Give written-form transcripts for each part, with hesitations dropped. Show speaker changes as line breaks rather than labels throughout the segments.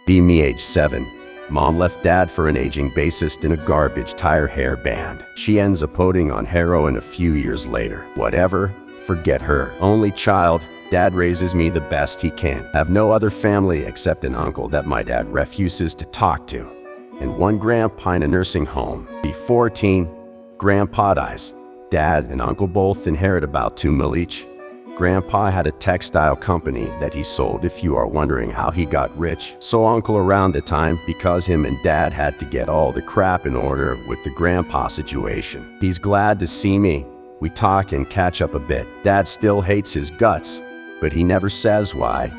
Me age 7. Mom left dad for an aging bassist in a garbage tire hair band. She ends up putting on heroin a few years later. Whatever, forget her. Only child, dad raises me the best he can. Have no other family except an uncle that my dad refuses to talk to, and one grandpa in a nursing home. Be 14, grandpa dies. Dad and uncle both inherit about $2 million each. Grandpa had a textile company that he sold, if you are wondering how he got rich. So uncle around the time, because him and dad had to get all the crap in order with the grandpa situation. He's glad to see me. We talk and catch up a bit. Dad still hates his guts, but he never says why.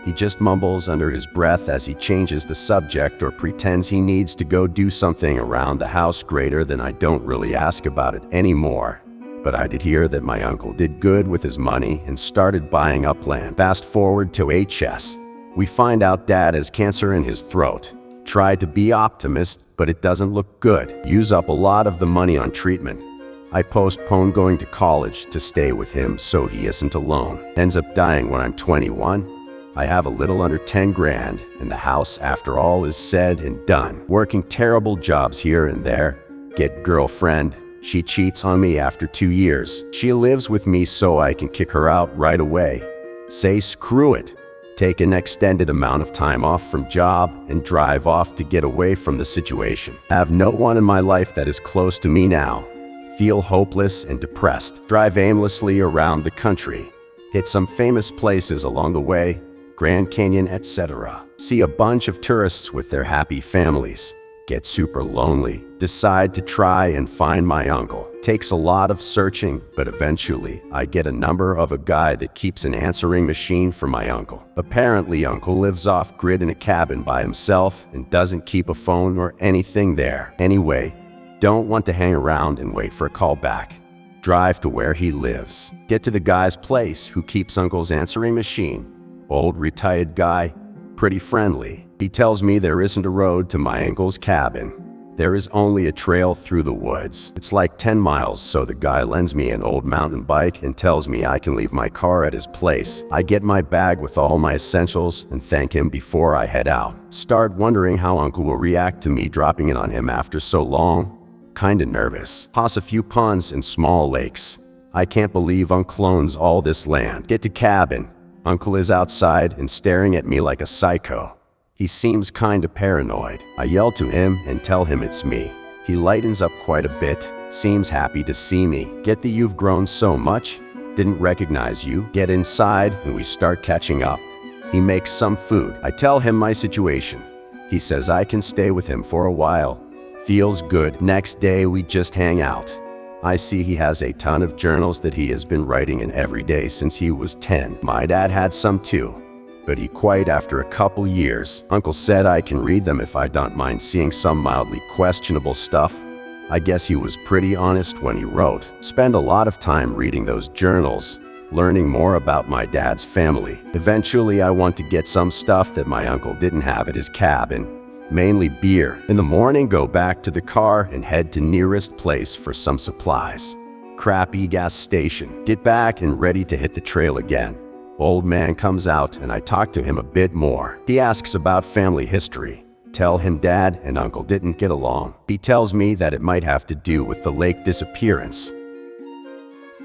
He just mumbles under his breath as he changes the subject or pretends he needs to go do something around the house greater than I don't really ask about it anymore. But I did hear that my uncle did good with his money and started buying up land. Fast forward to HS. We find out dad has cancer in his throat. Tried to be optimist, but it doesn't look good. Use up a lot of the money on treatment. I postponed going to college to stay with him so he isn't alone. Ends up dying when I'm 21. I have a little under 10 grand in the house after all is said and done. Working terrible jobs here and there. Get girlfriend. She cheats on me after 2 years. She lives with me so I can kick her out right away. Say screw it. Take an extended amount of time off from job and drive off to get away from the situation. Have no one in my life that is close to me now. Feel hopeless and depressed. Drive aimlessly around the country. Hit some famous places along the way, Grand Canyon, etc. See a bunch of tourists with their happy families. Get super lonely. Decide to try and find my uncle. Takes a lot of searching, but eventually I get a number of a guy that keeps an answering machine for my uncle. Apparently uncle lives off grid in a cabin by himself and doesn't keep a phone or anything there. Anyway, don't want to hang around and wait for a call back. Drive to where he lives. Get to the guy's place who keeps uncle's answering machine. Old retired guy, pretty friendly. He tells me there isn't a road to my uncle's cabin. There is only a trail through the woods. It's like 10 miles, so the guy lends me an old mountain bike and tells me I can leave my car at his place. I get my bag with all my essentials and thank him before I head out. Start wondering how uncle will react to me dropping in on him after so long. Kinda nervous. Pass a few ponds and small lakes. I can't believe uncle owns all this land. Get to cabin. Uncle is outside and staring at me like a psycho. He seems kinda paranoid. I yell to him and tell him it's me. He lightens up quite a bit, seems happy to see me. Get the "you've grown so much, didn't recognize you." Get inside and we start catching up. He makes some food. I tell him my situation. He says I can stay with him for a while. Feels good. Next day we just hang out. I see he has a ton of journals that he has been writing in every day since he was 10. My dad had some too, but he quit after a couple years. Uncle said I can read them if I don't mind seeing some mildly questionable stuff. I guess he was pretty honest when he wrote. Spend a lot of time reading those journals, learning more about my dad's family. Eventually I want to get some stuff that my uncle didn't have at his cabin. Mainly beer. In the morning go back to the car and head to nearest place for some supplies. Crappy gas station. Get back and ready to hit the trail again. Old man comes out and I talk to him a bit more. He asks about family history. Tell him dad and uncle didn't get along. He tells me that it might have to do with the lake disappearance.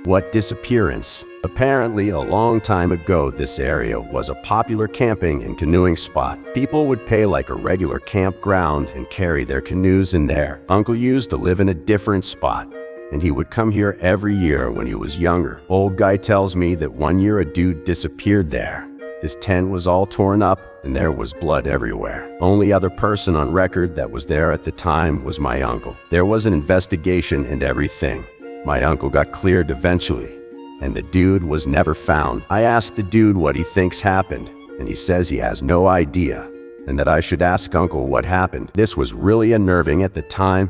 What disappearance? Apparently a long time ago this area was a popular camping and canoeing spot. People would pay like a regular campground and carry their canoes in there. Uncle used to live in a different spot, and he would come here every year when he was younger. Old guy tells me that one year a dude disappeared there. His tent was all torn up and there was blood everywhere. Only other person on record that was there at the time was my uncle. There was an investigation and everything. My uncle got cleared eventually, and the dude was never found. I asked the dude what he thinks happened, and he says he has no idea, and that I should ask uncle what happened. This was really unnerving at the time.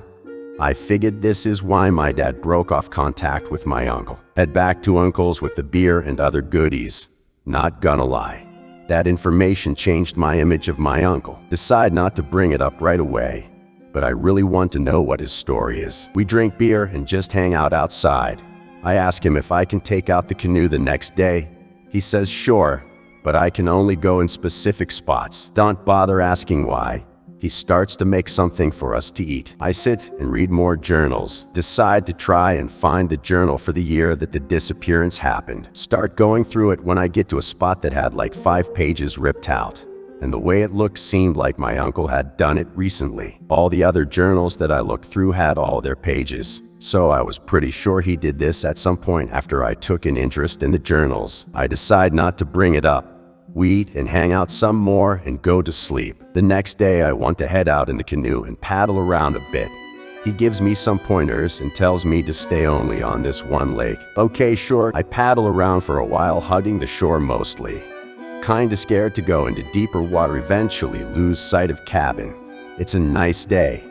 I figured this is why my dad broke off contact with my uncle. Head back to uncle's with the beer and other goodies. Not gonna lie, that information changed my image of my uncle. Decide not to bring it up right away, but I really want to know what his story is. We drink beer and just hang out outside. I ask him if I can take out the canoe the next day. He says sure, but I can only go in specific spots. Don't bother asking why. He starts to make something for us to eat. I sit and read more journals, decide to try and find the journal for the year that the disappearance happened. Start going through it when I get to a spot that had like 5 pages ripped out. And the way it looked seemed like my uncle had done it recently. All the other journals that I looked through had all their pages, so I was pretty sure he did this at some point after I took an interest in the journals. I decide not to bring it up. We eat and hang out some more and go to sleep. The next day I want to head out in the canoe and paddle around a bit. He gives me some pointers and tells me to stay only on this one lake. Okay, sure. I paddle around for a while, hugging the shore mostly. Kinda scared to go into deeper water, eventually lose sight of cabin. It's a nice day.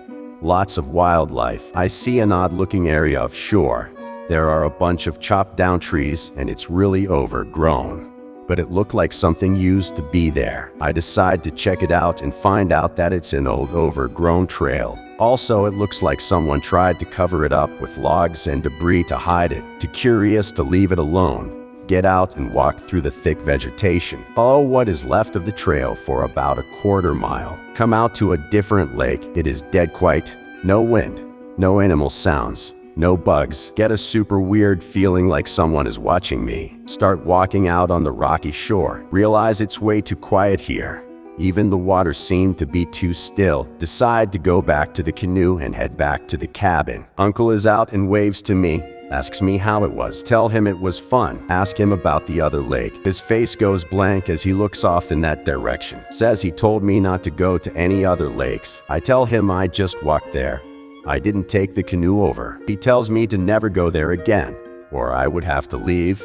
Lots of wildlife. I see an odd-looking area of shore. There are a bunch of chopped down trees and it's really overgrown. But it looked like something used to be there. I decide to check it out and find out that it's an old overgrown trail. Also, it looks like someone tried to cover it up with logs and debris to hide it. Too curious to leave it alone. Get out and walk through the thick vegetation. Follow what is left of the trail for about a quarter mile. Come out to a different lake. It is dead quiet. No wind, no animal sounds, no bugs. Get a super weird feeling like someone is watching me. Start walking out on the rocky shore. Realize it's way too quiet here. Even the water seemed to be too still. Decide to go back to the canoe and head back to the cabin. Uncle is out and waves to me. Asks me how it was. Tell him it was fun. Ask him about the other lake. His face goes blank as he looks off in that direction. Says he told me not to go to any other lakes. I tell him I just walked there. I didn't take the canoe over. He tells me to never go there again, or I would have to leave.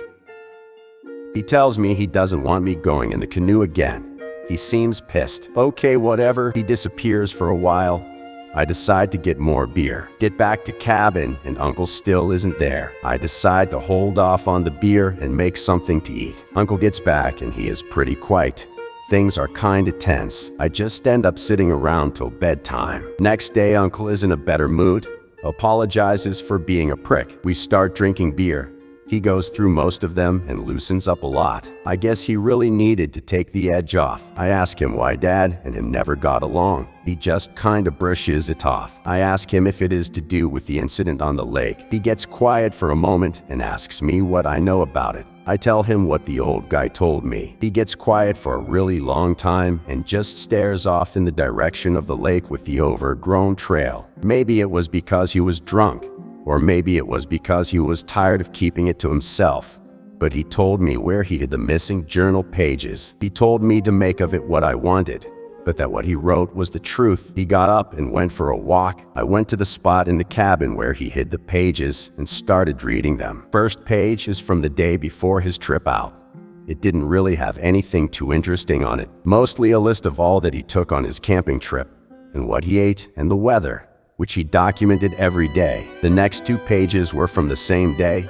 He tells me he doesn't want me going in the canoe again. He seems pissed. Okay, whatever. He disappears for a while. I decide to get more beer. Get back to cabin and Uncle still isn't there. I decide to hold off on the beer and make something to eat. Uncle gets back and he is pretty quiet. Things are kinda tense. I just end up sitting around till bedtime. Next day, Uncle is in a better mood. Apologizes for being a prick. We start drinking beer. He goes through most of them and loosens up a lot. I guess he really needed to take the edge off. I ask him why Dad and him never got along. He just kinda brushes it off. I ask him if it is to do with the incident on the lake. He gets quiet for a moment and asks me what I know about it. I tell him what the old guy told me. He gets quiet for a really long time and just stares off in the direction of the lake with the overgrown trail. Maybe it was because he was drunk. Or maybe it was because he was tired of keeping it to himself. But he told me where he hid the missing journal pages. He told me to make of it what I wanted, but that what he wrote was the truth. He got up and went for a walk. I went to the spot in the cabin where he hid the pages and started reading them. First page is from the day before his trip out. It didn't really have anything too interesting on it. Mostly a list of all that he took on his camping trip, and what he ate, and the weather, which he documented every day. The next 2 pages were from the same day.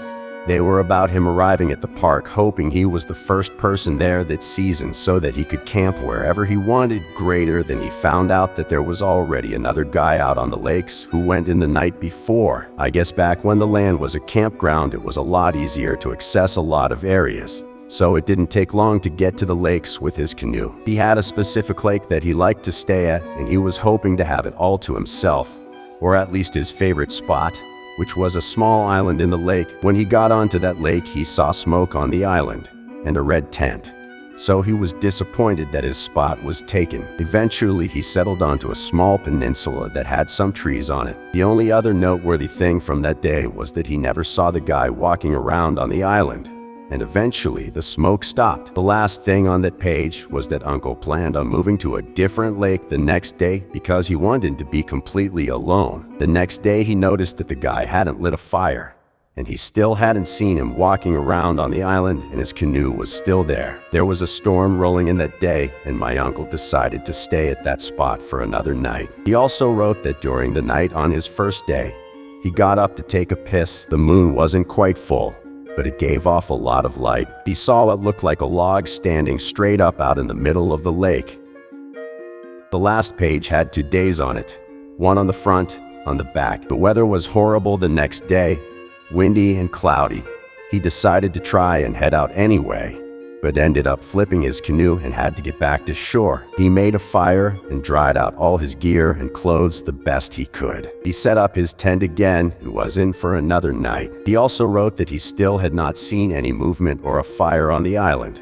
They were about him arriving at the park, hoping he was the first person there that season so that he could camp wherever he wanted. Greater than he found out that there was already another guy out on the lakes who went in the night before. I guess back when the land was a campground, it was a lot easier to access a lot of areas. So it didn't take long to get to the lakes with his canoe. He had a specific lake that he liked to stay at, and he was hoping to have it all to himself. Or at least his favorite spot, which was a small island in the lake. When he got onto that lake, he saw smoke on the island and a red tent. So he was disappointed that his spot was taken. Eventually, he settled onto a small peninsula that had some trees on it. The only other noteworthy thing from that day was that he never saw the guy walking around on the island. And eventually, the smoke stopped. The last thing on that page was that Uncle planned on moving to a different lake the next day because he wanted to be completely alone. The next day, he noticed that the guy hadn't lit a fire, and he still hadn't seen him walking around on the island, and his canoe was still there. There was a storm rolling in that day, and my uncle decided to stay at that spot for another night. He also wrote that during the night on his first day, he got up to take a piss. The moon wasn't quite full, but it gave off a lot of light. He saw what looked like a log standing straight up out in the middle of the lake. The last page had 2 days on it, one on the front, on the back. The weather was horrible the next day, windy and cloudy. He decided to try and head out anyway. but ended up flipping his canoe and had to get back to shore. He made a fire and dried out all his gear and clothes the best he could. He set up his tent again and was in for another night. He also wrote that he still had not seen any movement or a fire on the island,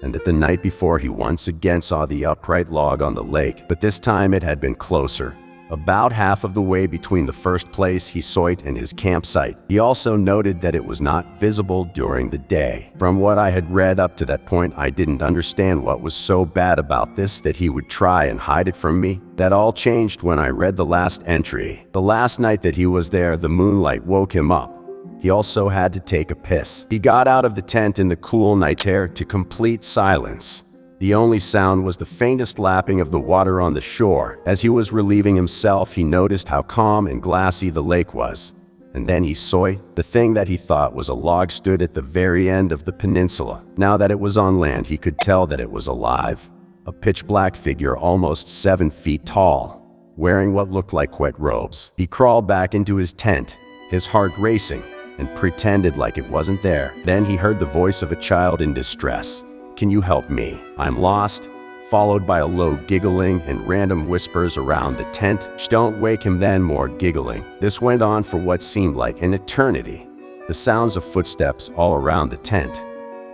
and that the night before he once again saw the upright log on the lake, but this time it had been closer, about half of the way between the first place he saw it and his campsite. He also noted that it was not visible during the day. From what I had read up to that point, I didn't understand what was so bad about this that he would try and hide it from me. That all changed when I read the last entry. The last night that he was there, the moonlight woke him up. He also had to take a piss. He got out of the tent in the cool night air to complete silence. The only sound was the faintest lapping of the water on the shore. As he was relieving himself, he noticed how calm and glassy the lake was. And then he saw it. The thing that he thought was a log stood at the very end of the peninsula. Now that it was on land, he could tell that it was alive. A pitch-black figure almost 7 feet tall, wearing what looked like wet robes. He crawled back into his tent, his heart racing, and pretended like it wasn't there. Then he heard the voice of a child in distress. "Can you help me? I'm lost," followed by a low giggling and random whispers around the tent. "Shh, don't wake him." Then more giggling. This went on for what seemed like an eternity. The sounds of footsteps all around the tent,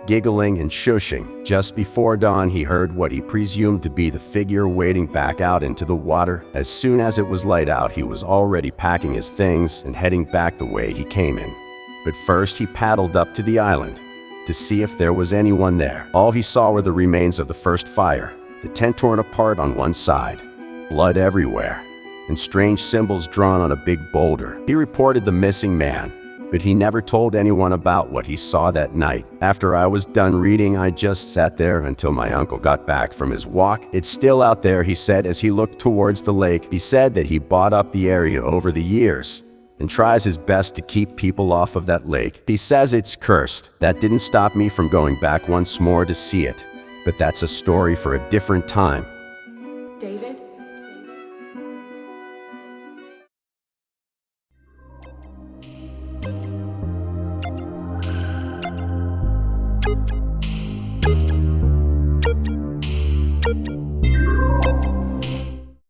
giggling and shushing. Just before dawn, he heard what he presumed to be the figure wading back out into the water. As soon as it was light out, he was already packing his things and heading back the way he came in. But first he paddled up to the island to see if there was anyone there. All he saw were the remains of the first fire, the tent torn apart on one side, blood everywhere, and strange symbols drawn on a big boulder. He reported the missing man, but he never told anyone about what he saw that night. After I was done reading, I just sat there until my uncle got back from his walk. "It's still out there," he said as he looked towards the lake. He said that he bought up the area over the years and tries his best to keep people off of that lake. He says it's cursed. That didn't stop me from going back once more to see it, but that's a story for a different time.